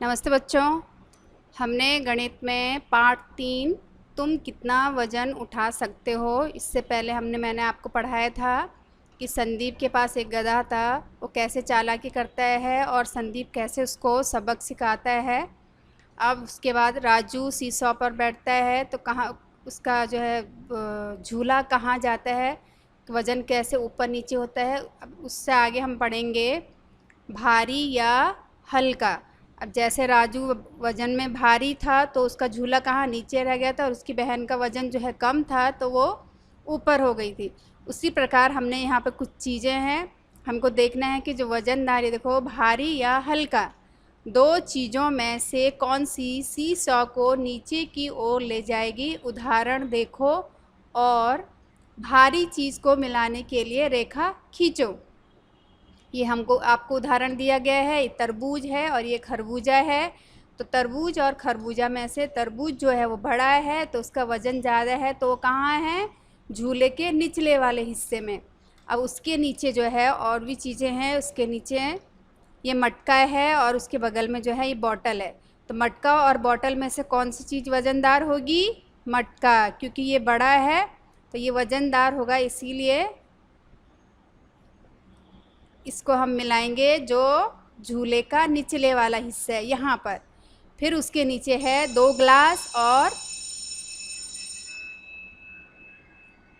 नमस्ते बच्चों। हमने गणित में पार्ट 3 तुम कितना वज़न उठा सकते हो, इससे पहले मैंने आपको पढ़ाया था कि संदीप के पास एक गधा था, वो कैसे चालाकी करता है और संदीप कैसे उसको सबक सिखाता है। अब उसके बाद राजू सीसॉ पर बैठता है तो कहाँ उसका जो है झूला कहाँ जाता है, वज़न कैसे ऊपर नीचे होता है। अब उससे आगे हम पढ़ेंगे भारी या हल्का। अब जैसे राजू वज़न में भारी था तो उसका झूला कहाँ नीचे रह गया था और उसकी बहन का वज़न जो है कम था तो वो ऊपर हो गई थी। उसी प्रकार हमने यहाँ पे कुछ चीज़ें हैं, हमको देखना है कि जो वज़नदार है, देखो भारी या हल्का, दो चीज़ों में से कौन सी सीसॉ को नीचे की ओर ले जाएगी। उदाहरण देखो और भारी चीज़ को मिलाने के लिए रेखा खींचो। ये हमको आपको उदाहरण दिया गया है, ये तरबूज है और ये खरबूजा है। तो तरबूज और खरबूजा में से तरबूज जो है वो बड़ा है तो उसका वज़न ज़्यादा है, तो वो कहाँ है? झूले के निचले वाले हिस्से में। अब उसके नीचे जो है और भी चीज़ें हैं, उसके नीचे ये मटका है और उसके बगल में जो है ये बॉटल है। तो मटका और बॉटल में से कौन सी चीज़ वज़नदार होगी? मटका, क्योंकि ये बड़ा है तो ये वज़नदार होगा, इसीलिए इसको हम मिलाएंगे जो झूले का निचले वाला हिस्सा है यहाँ पर। फिर उसके नीचे है दो ग्लास और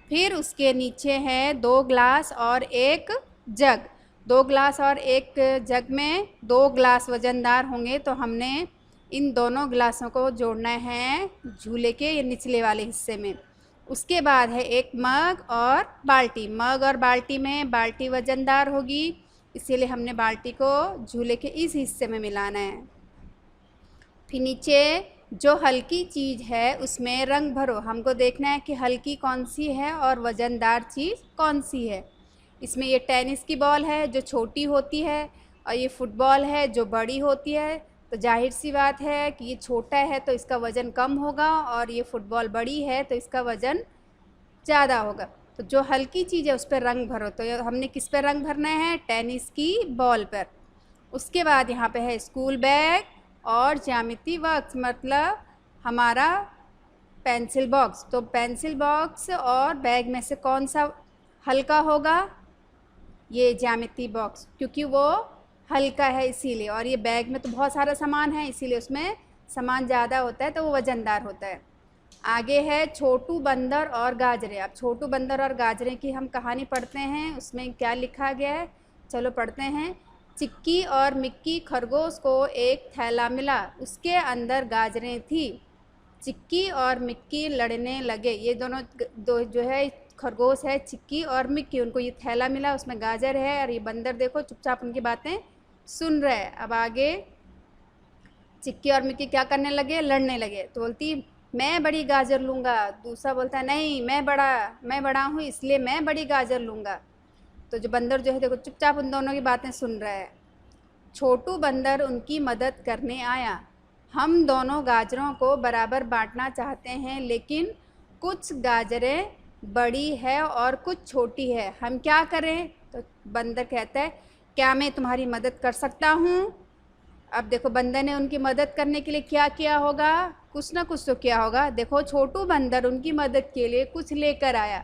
फिर उसके नीचे है दो ग्लास और एक जग। दो ग्लास और एक जग में दो ग्लास वज़नदार होंगे, तो हमने इन दोनों ग्लासों को जोड़ना है झूले के निचले वाले हिस्से में। उसके बाद है एक मग और बाल्टी। मग और बाल्टी में बाल्टी वज़नदार होगी, इसीलिए हमने बाल्टी को झूले के इस हिस्से में मिलाना है। फिर नीचे जो हल्की चीज़ है उसमें रंग भरो। हमको देखना है कि हल्की कौन सी है और वज़नदार चीज़ कौन सी है। इसमें ये टेनिस की बॉल है जो छोटी होती है और ये फुटबॉल है जो बड़ी होती है। तो जाहिर सी बात है कि ये छोटा है तो इसका वज़न कम होगा और ये फुटबॉल बड़ी है तो इसका वज़न ज़्यादा होगा। तो जो हल्की चीज़ है उस पर रंग भरो। तो हमने किस पर रंग भरना है? टेनिस की बॉल पर। उसके बाद यहाँ पे है स्कूल बैग और ज्यामिति बॉक्स, मतलब हमारा पेंसिल बॉक्स। तो पेंसिल बॉक्स और बैग में से कौन सा हल्का होगा? ये ज्यामिति बॉक्स, क्योंकि वो हल्का है इसीलिए। और ये बैग में तो बहुत सारा सामान है इसीलिए उसमें सामान ज़्यादा होता है तो वो वज़नदार होता है। आगे है छोटू बंदर और गाजरे। अब छोटू बंदर और गाजरे की हम कहानी पढ़ते हैं, उसमें क्या लिखा गया है, चलो पढ़ते हैं। चिक्की और मिक्की खरगोश को एक थैला मिला, उसके अंदर गाजरें थी। चिक्की और मिक्की लड़ने लगे। ये दोनों दो जो है खरगोश है चिक्की और मिक्की, उनको ये थैला मिला, उसमें गाजर है और ये बंदर देखो चुपचाप उनकी बातें सुन रहे हैं। अब आगे चिक्की और मिक्की क्या करने लगे? लड़ने लगे। तो बोलती मैं बड़ी गाजर लूँगा, दूसरा बोलता है नहीं मैं बड़ा हूँ इसलिए मैं बड़ी गाजर लूँगा। तो जो बंदर जो है देखो चुपचाप उन दोनों की बातें सुन रहा है। छोटू बंदर उनकी मदद करने आया। हम दोनों गाजरों को बराबर बांटना चाहते हैं, लेकिन कुछ गाजरें बड़ी है और कुछ छोटी है, हम क्या करें? तो बंदर कहता है क्या मैं तुम्हारी मदद कर सकता हूँ? अब देखो बंदर ने उनकी मदद करने के लिए क्या किया होगा? कुछ ना कुछ तो किया होगा। देखो छोटू बंदर उनकी मदद के लिए कुछ लेकर आया।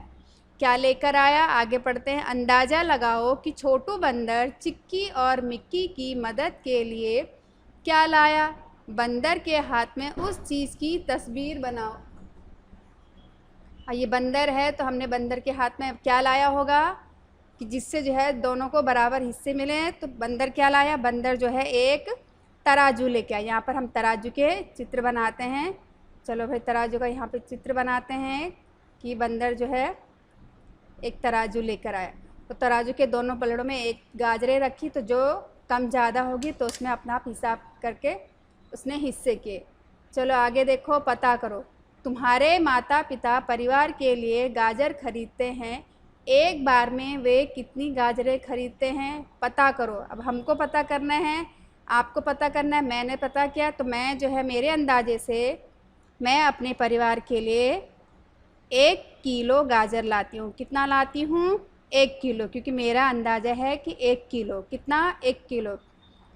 क्या लेकर आया? आगे पढ़ते हैं। अंदाज़ा लगाओ कि छोटू बंदर चिक्की और मिक्की की मदद के लिए क्या लाया। बंदर के हाथ में उस चीज़ की तस्वीर बनाओ। ये बंदर है तो हमने बंदर के हाथ में क्या लाया होगा कि जिससे जो है दोनों को बराबर हिस्से मिले। तो बंदर क्या लाया? बंदर जो है एक तराजू लेके आया। यहाँ पर हम तराजू के चित्र बनाते हैं। चलो भाई तराजू का यहाँ पे चित्र बनाते हैं कि बंदर जो है एक तराजू लेकर आया। तो तराजू के दोनों पलड़ों में एक गाजरें रखी, तो जो कम ज़्यादा होगी तो उसमें अपना आप हिसाब करके उसने हिस्से किए। चलो आगे देखो, पता करो। तुम्हारे माता पिता परिवार के लिए गाजर खरीदते हैं, एक बार में वे कितनी गाजरें खरीदते हैं? पता करो। अब हमको पता करना है, आपको पता करना है। मैंने पता किया तो मैं जो है मेरे अंदाजे से मैं अपने परिवार के लिए 1 किलो गाजर लाती हूँ। कितना लाती हूँ? 1 किलो, क्योंकि मेरा अंदाज़ा है कि 1 किलो। कितना? 1 किलो।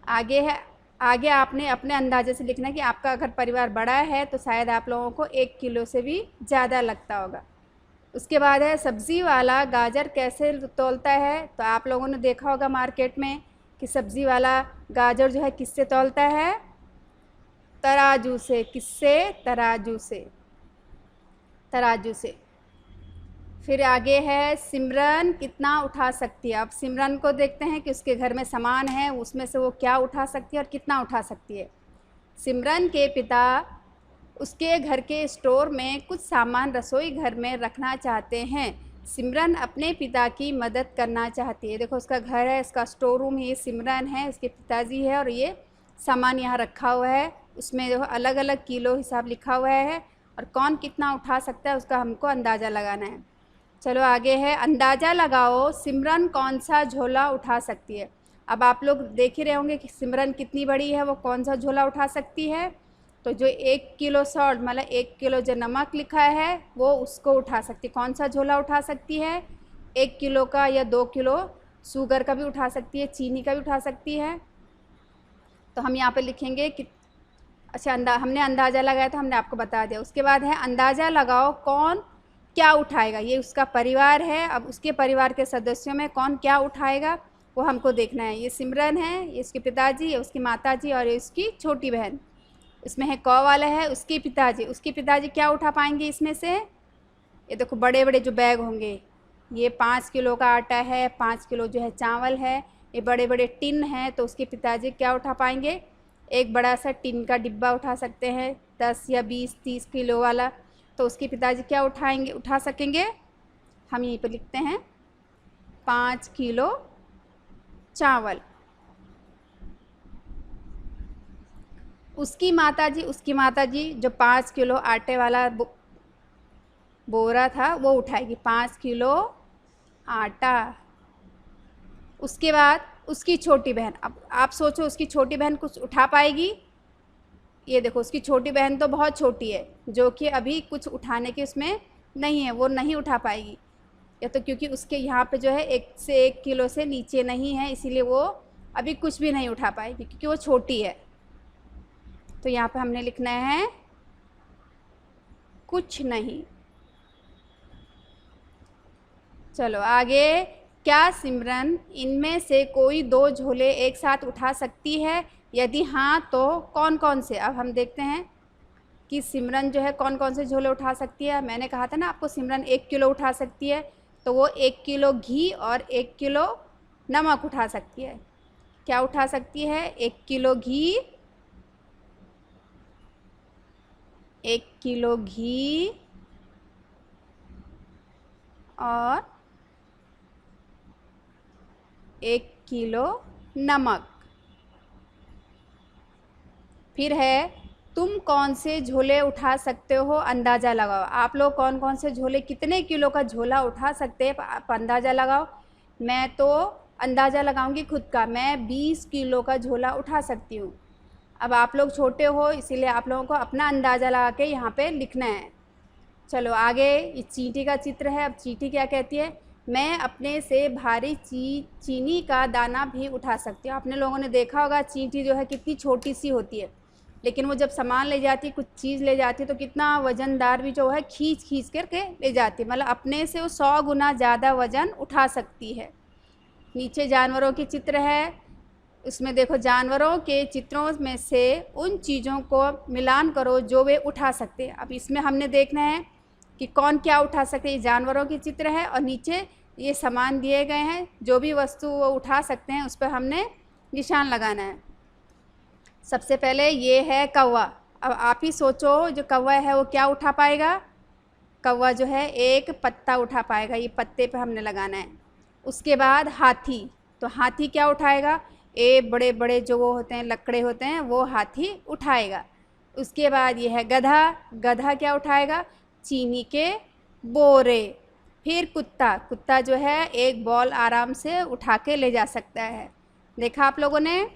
आगे है आगे आपने अपने अंदाजे से लिखना है कि आपका अगर परिवार बड़ा है तो शायद आप लोगों को 1 किलो से भी ज़्यादा लगता होगा। उसके बाद है सब्ज़ी वाला गाजर कैसे तौलता है। तो आप लोगों ने देखा होगा मार्केट में कि सब्ज़ी वाला गाजर जो है किससे तौलता है, तराजू से। किससे? तराजू से, तराजू से। फिर आगे है सिमरन कितना उठा सकती है। अब सिमरन को देखते हैं कि उसके घर में सामान है, उसमें से वो क्या उठा सकती है और कितना उठा सकती है। सिमरन के पिता उसके घर के स्टोर में कुछ सामान रसोई घर में रखना चाहते हैं। सिमरन अपने पिता की मदद करना चाहती है। देखो उसका घर है, इसका स्टोर रूम है, ये सिमरन है, इसके पिताजी है और ये सामान यहाँ रखा हुआ है। उसमें जो अलग अलग किलो हिसाब लिखा हुआ है और कौन कितना उठा सकता है उसका हमको अंदाज़ा लगाना है। चलो आगे है अंदाज़ा लगाओ सिमरन कौन सा झोला उठा सकती है। अब आप लोग देख ही रहे होंगे कि सिमरन कितनी बड़ी है, वो कौन सा झोला उठा सकती है। तो जो 1 किलो सॉल्ट मतलब 1 किलो जो नमक लिखा है वो उसको उठा सकती है। कौन सा झोला उठा सकती है? 1 किलो का या 2 किलो शुगर का भी उठा सकती है, चीनी का भी उठा सकती है। तो हम यहाँ पे लिखेंगे कि अच्छा हमने अंदाज़ा लगाया तो हमने आपको बता दिया। उसके बाद है अंदाज़ा लगाओ कौन क्या उठाएगा। ये उसका परिवार है, अब उसके परिवार के सदस्यों में कौन क्या उठाएगा वो हमको देखना है। ये सिमरन है, ये उसके पिताजी, ये उसकी माताजी और ये उसकी छोटी बहन। इसमें है क वाला है उसके पिताजी। उसके पिताजी क्या उठा पाएंगे इसमें से? ये देखो बड़े बड़े जो बैग होंगे, ये 5 किलो का आटा है, 5 किलो जो है चावल है, ये बड़े बड़े टिन हैं। तो उसके पिताजी क्या उठा पाएंगे? एक बड़ा सा टिन का डिब्बा उठा सकते हैं 10 या 20 30 किलो वाला। तो उसके पिताजी क्या उठा सकेंगे? हम यहीं पर लिखते हैं 5 किलो चावल। उसकी माताजी जो 5 किलो आटे वाला बोरा था वो उठाएगी, 5 किलो आटा। उसके बाद उसकी छोटी बहन, अब आप सोचो उसकी छोटी बहन कुछ उठा पाएगी? ये देखो उसकी छोटी बहन तो बहुत छोटी है, जो कि अभी कुछ उठाने के उसमें नहीं है, वो नहीं उठा पाएगी। या तो क्योंकि उसके यहाँ पे जो है 1 किलो से नीचे नहीं है, इसीलिए वो अभी कुछ भी नहीं उठा पाएगी क्योंकि वो छोटी है। तो यहाँ पे हमने लिखना है कुछ नहीं। चलो आगे, क्या सिमरन इनमें से कोई 2 झोले एक साथ उठा सकती है? यदि हाँ तो कौन कौन से? अब हम देखते हैं कि सिमरन जो है कौन कौन से झोले उठा सकती है। मैंने कहा था ना आपको सिमरन 1 किलो उठा सकती है, तो वो 1 किलो घी और 1 किलो नमक उठा सकती है। क्या उठा सकती है? 1 किलो घी, 1 किलो घी और 1 किलो नमक। फिर है तुम कौन से झोले उठा सकते हो, अंदाज़ा लगाओ। आप लोग कौन कौन से झोले, कितने किलो का झोला उठा सकते हैं आप अंदाज़ा लगाओ। मैं तो अंदाज़ा लगाऊंगी खुद का, मैं 20 किलो का झोला उठा सकती हूँ। अब आप लोग छोटे हो इसीलिए आप लोगों को अपना अंदाज़ा लगा के यहाँ पे लिखना है। चलो आगे, ये चींटी का चित्र है। अब चींटी क्या कहती है? मैं अपने से भारी चीनी का दाना भी उठा सकती हूँ। आपने लोगों ने देखा होगा चींटी जो है कितनी छोटी सी होती है, लेकिन वो जब सामान ले जाती है, कुछ चीज़ ले जाती है, तो कितना वज़नदार भी जो है खींच करके ले जाती है। मतलब अपने से वो 100 गुना ज़्यादा वज़न उठा सकती है। नीचे जानवरों के चित्र है, उसमें देखो जानवरों के चित्रों में से उन चीज़ों को मिलान करो जो वे उठा सकते हैं। अब इसमें हमने देखना है कि कौन क्या उठा सकते हैं। जानवरों के चित्र है और नीचे ये सामान दिए गए हैं, जो भी वस्तु वो उठा सकते हैं उस पर हमने निशान लगाना है। सबसे पहले ये है कौवा। अब आप ही सोचो जो कौवा है वो क्या उठा पाएगा? कौवा जो है एक पत्ता उठा पाएगा, ये पत्ते पे हमने लगाना है। उसके बाद हाथी, तो हाथी क्या उठाएगा? बड़े बड़े जो वो होते हैं लकड़े होते हैं वो हाथी उठाएगा। उसके बाद ये है गधा। गधा क्या उठाएगा? चीनी के बोरे। फिर कुत्ता जो है एक बॉल आराम से उठा के ले जा सकता है। देखा आप लोगों ने?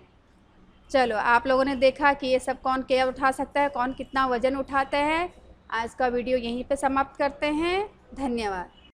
चलो आप लोगों ने देखा कि ये सब कौन क्या उठा सकता है, कौन कितना वज़न उठाता है। आज का वीडियो यहीं पे समाप्त करते हैं। धन्यवाद।